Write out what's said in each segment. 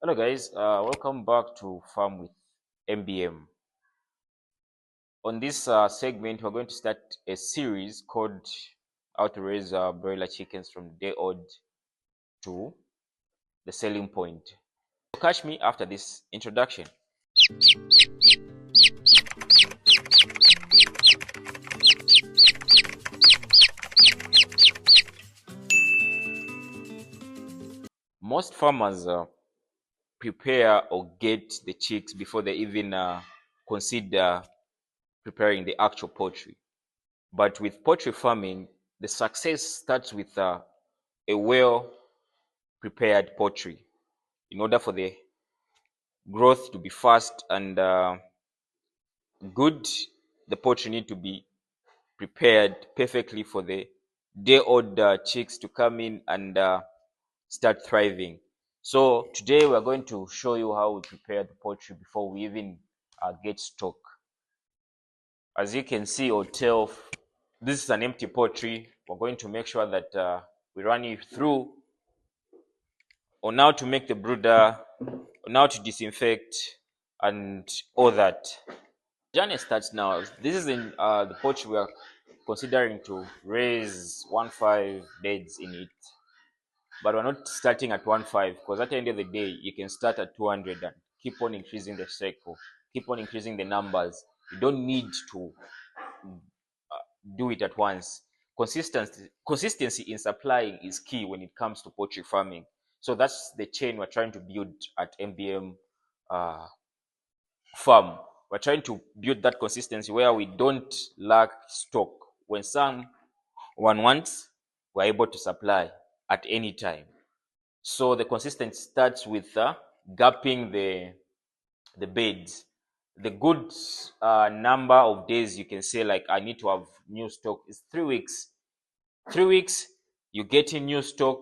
Hello guys, welcome back to Farm with MBM. On this segment, we're going to start a series called How to Raise Broiler Chickens from Day Old to the Selling Point. Catch me after this introduction. Most farmers prepare or get the chicks before they even consider preparing the actual poultry. But with poultry farming, the success starts with a well prepared poultry. In order for the growth to be fast and good, the poultry need to be prepared perfectly for the day old chicks to come in and start thriving. So today we're going to show you how we prepare the poultry before we even get stock. As you can see or tell, this is an empty poultry. We're going to make sure that we run you through on how to make the brooder, on how to disinfect, and all that. Journey starts now. This is in the poultry we are considering to raise 1.5 beds in it, but we're not starting at 1.5 because at the end of the day, you can start at 200 and keep on increasing the cycle, keep on increasing the numbers. You don't need to do it at once. Consistency in supplying is key when it comes to poultry farming. So that's the chain we're trying to build at MBM uh, Farm. We're trying to build that consistency where we don't lack stock. When someone wants, we're able to supply at any time. So the consistency starts with gapping the beds. The good number of days you can say, like, I need to have new stock is 3 weeks. 3 weeks, you get in new stock,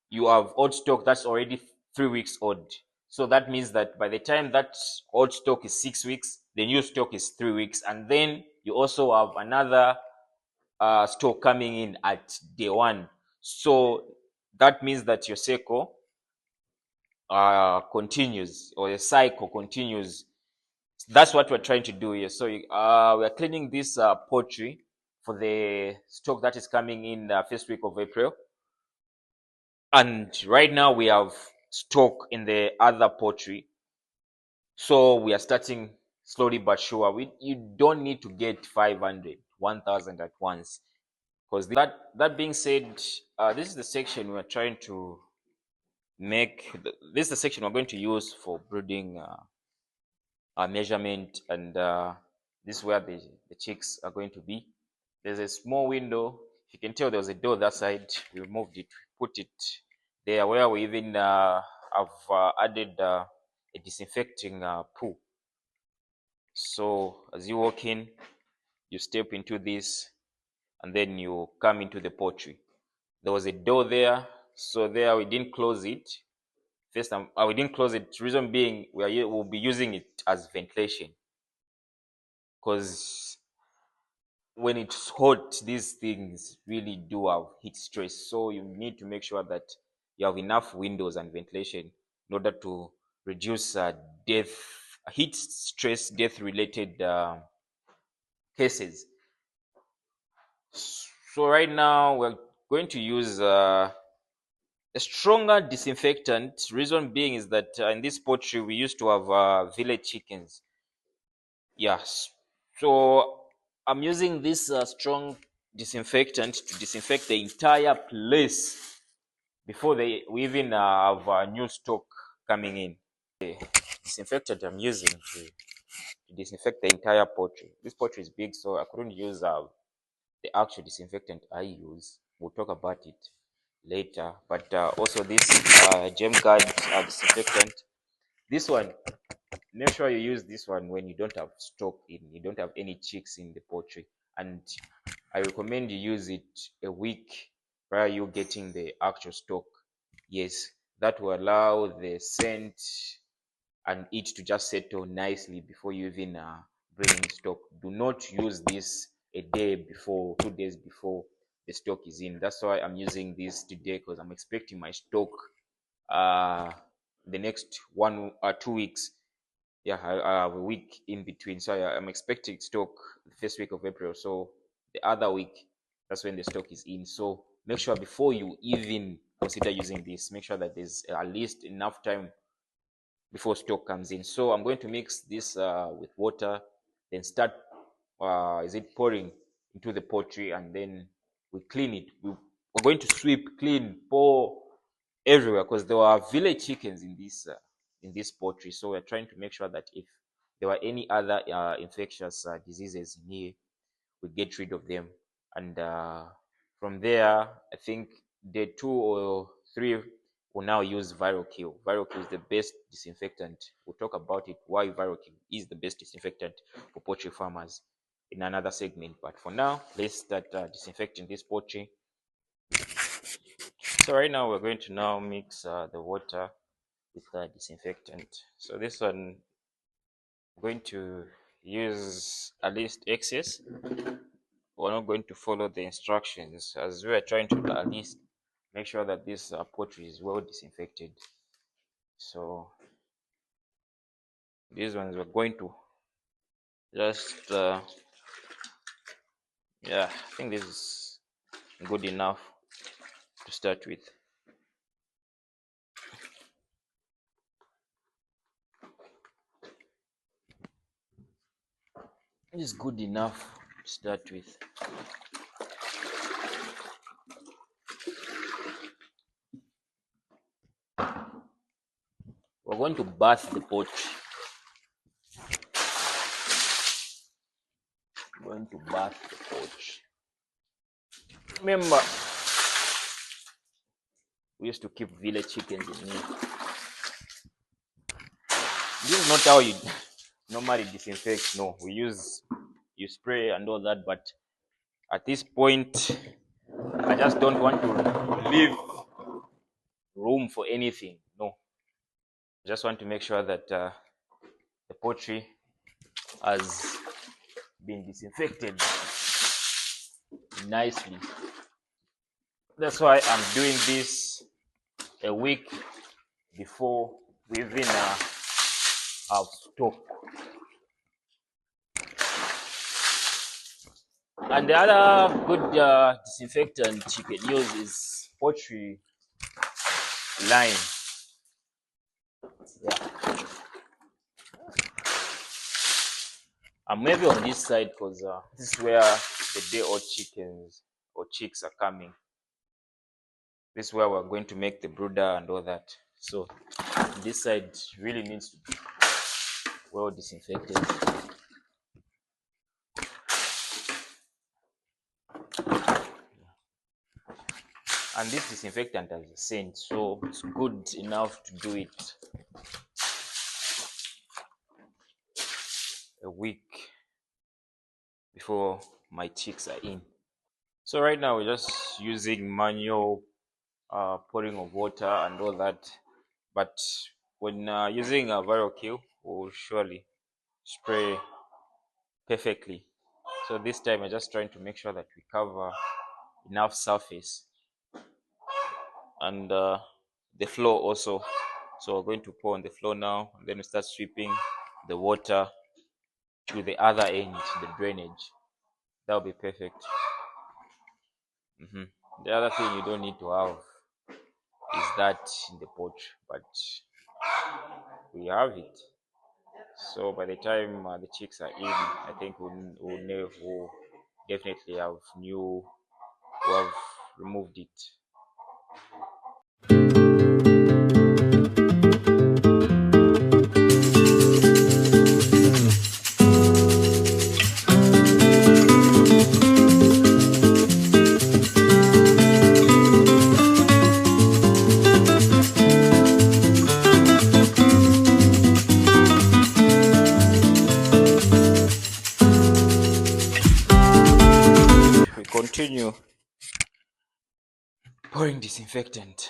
you have old stock that's already 3 weeks old. So that means that by the time that old stock is 6 weeks, the new stock is 3 weeks, and then you also have another stock coming in at day one. So that means that your cycle continues, or the cycle continues. That's what we're trying to do here. So we're cleaning this poultry for the stock that is coming in the first week of April. And right now we have stock in the other poultry. So we are starting slowly but sure. You don't need to get 500, 1,000 at once. Because that being said, this is the section we're trying to make. This is the section we're going to use for brooding measurement, and this is where the chicks are going to be. There's a small window. You can tell there was a door that side. We removed it, put it there, where we even have added a disinfecting pool. So as you walk in, you step into this, and then you come into the poultry. There was a door there, so there we didn't close it. First time we didn't close it. Reason being, we'll be using it as ventilation, because when it's hot, these things really do have heat stress. So you need to make sure that you have enough windows and ventilation in order to reduce heat stress, death related cases. So right now we're going to use a stronger disinfectant. Reason being is that in this poultry we used to have village chickens. Yes. So I'm using this strong disinfectant to disinfect the entire place before we even have new stock coming in. The disinfectant I'm using to disinfect the entire poultry. This poultry is big, so I couldn't use the actual disinfectant I use. We'll talk about it later. But also this gem guard disinfectant. This one, make sure you use this one when you don't have stock in, you don't have any chicks in the poultry, and I recommend you use it a week prior you getting the actual stock. Yes, that will allow the scent and it to just settle nicely before you even bring in stock. Do not use this a day before, 2 days before the stock is in. That's why I'm using this today, because I'm expecting my stock uh the next 1 or 2 weeks. Yeah, I have a week in between, so I'm expecting stock the first week of April. So the other week, that's when the stock is in. So make sure before you even consider using this, make sure that there's at least enough time before stock comes in. So I'm going to mix this with water, then start pouring into the poultry, and then we clean it. We're going to sweep, clean, pour everywhere, because there were village chickens in this poultry. So we're trying to make sure that if there were any other infectious diseases in here, we get rid of them. And from there, I think day 2 or 3 will now use viral kill. Viral kill is the best disinfectant. We'll talk about it, why viral kill is the best disinfectant for poultry farmers, in another segment. But for now, let's start disinfecting this poultry. So right now we're going to now mix the water with the disinfectant. So this one, I'm going to use at least excess. We're not going to follow the instructions, as we are trying to at least make sure that this poultry is well disinfected. So these ones we're going to just yeah, I think this is good enough to start with. This is good enough to start with. We're going to bath the poultry. Going to bath the poultry. Remember, we used to keep village chickens in here. This is not how you normally disinfect. No, you spray and all that, but at this point, I just don't want to leave room for anything. No, I just want to make sure that the poultry has been disinfected nicely. That's why I'm doing this a week before we even have stock. And the other good disinfectant you can use is poultry lime. Yeah. I'm maybe on this side because this is where the day-old chickens or chicks are coming. This is where we're going to make the brooder and all that. So this side really needs to be well disinfected. And this disinfectant has a scent, so it's good enough to do it a week before my chicks are in. So right now we're just using manual pouring of water and all that, but when using a viral kill, we'll surely spray perfectly. So this time I'm just trying to make sure that we cover enough surface and the floor also. So we're going to pour on the floor now, and then we start sweeping the water to the other end, the drainage. That'll be perfect. The other thing you don't need to have is that in the poultry, but we have it. So by the time the chicks are in, I think we'll definitely have removed it. Continue pouring disinfectant.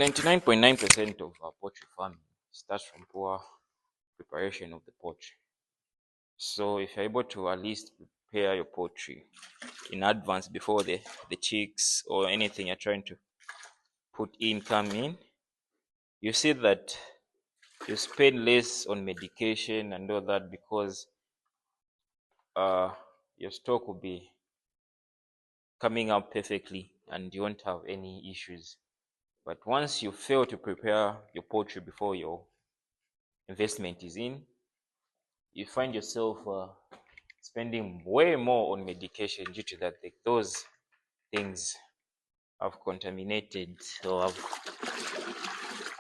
99.9% of our poultry farming starts from poor preparation of the poultry. So if you're able to at least prepare your poultry in advance before the chicks or anything you're trying to put in come in, you see that you spend less on medication and all that, because your stock will be coming up perfectly and you won't have any issues. But once you fail to prepare your poultry before your investment is in, you find yourself spending way more on medication due to that those things have contaminated or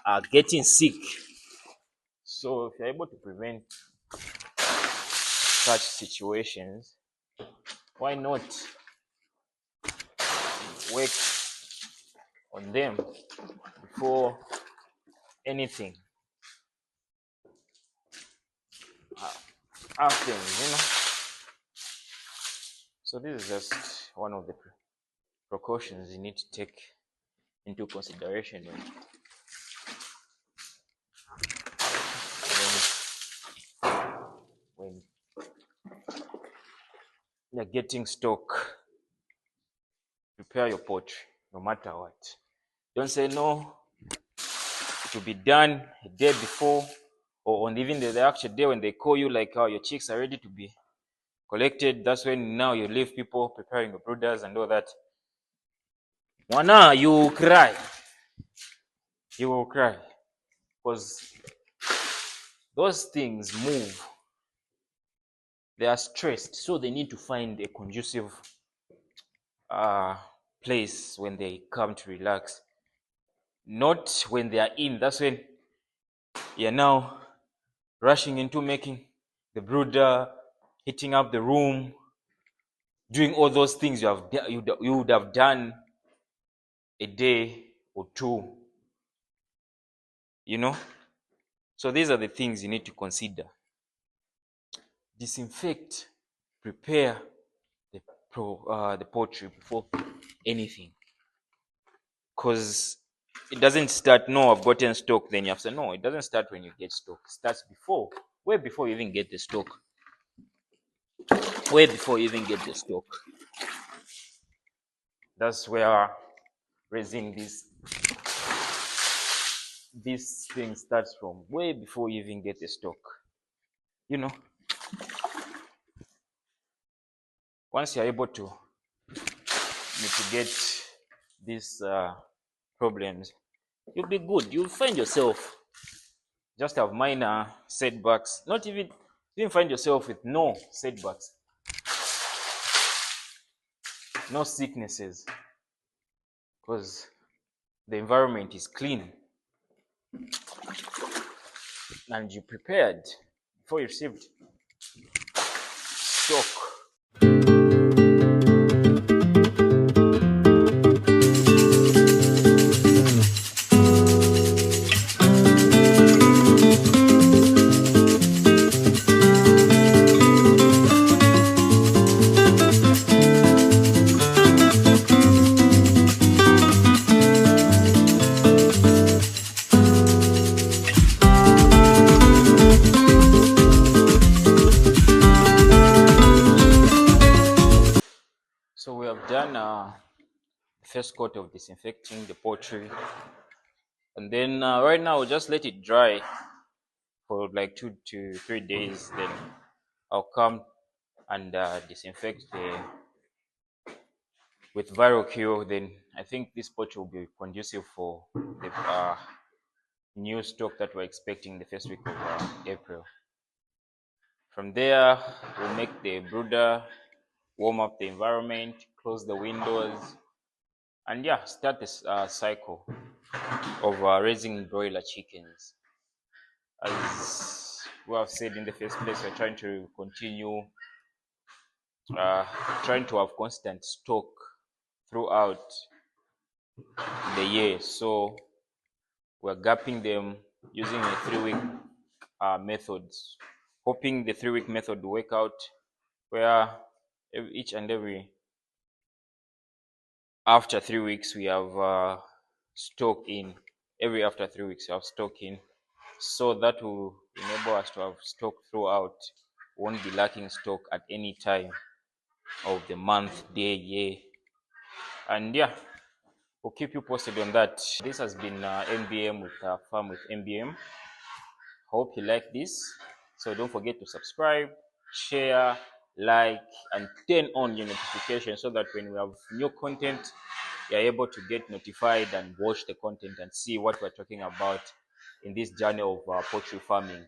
are getting sick. So if you're able to prevent such situations, why not work on them before anything happens? So this is just one of the precautions you need to take into consideration when you're getting stock. Prepare your poultry no matter what. Don't say no, it will be done a day before, or on even the actual day when they call you, like, oh, your chicks are ready to be collected. That's when now you leave people preparing your brooders and all that. Wana, you will cry. You will cry. Because those things move. They are stressed, so they need to find a conducive place when they come to relax. Not when they are in. That's when you're now rushing into making the brooder, heating up the room, doing all those things you would have done a day or two. So these are the things you need to consider. Disinfect, prepare the poultry before anything, because it doesn't start, no, I've gotten stock, then you have to, no, it doesn't start when you get stock. It starts before, way before you even get the stock. Way before you even get the stock. That's where raising this thing starts from, way before you even get the stock. Once you're able to mitigate these problems, you'll be good. You'll find yourself just have minor setbacks, not even find yourself with no setbacks, no sicknesses, because the environment is clean and you prepared before you received stock. So we have done the first coat of disinfecting the poultry, and then right now we'll just let it dry for like 2 to 3 days. Then I'll come and disinfect with viral cure. Then I think this poultry will be conducive for the new stock that we're expecting the first week of April. From there, we'll make the brooder, warm up the environment, close the windows, and start this cycle of raising broiler chickens. As we have said in the first place, we're trying to continue trying to have constant stock throughout the year. So we're gapping them using a 3-week methods, hoping the 3-week method will work out, where each and every after 3 weeks we have stock in every after 3 weeks you have stock in, so that will enable us to have stock throughout. Won't be lacking stock at any time of the month, day, year. And yeah, we'll keep you posted on that. This has been MBM with Farm with MBM. Hope you like this. So don't forget to subscribe, share, like, and turn on your notification so that when we have new content, you're able to get notified and watch the content and see what we're talking about in this journey of poultry farming.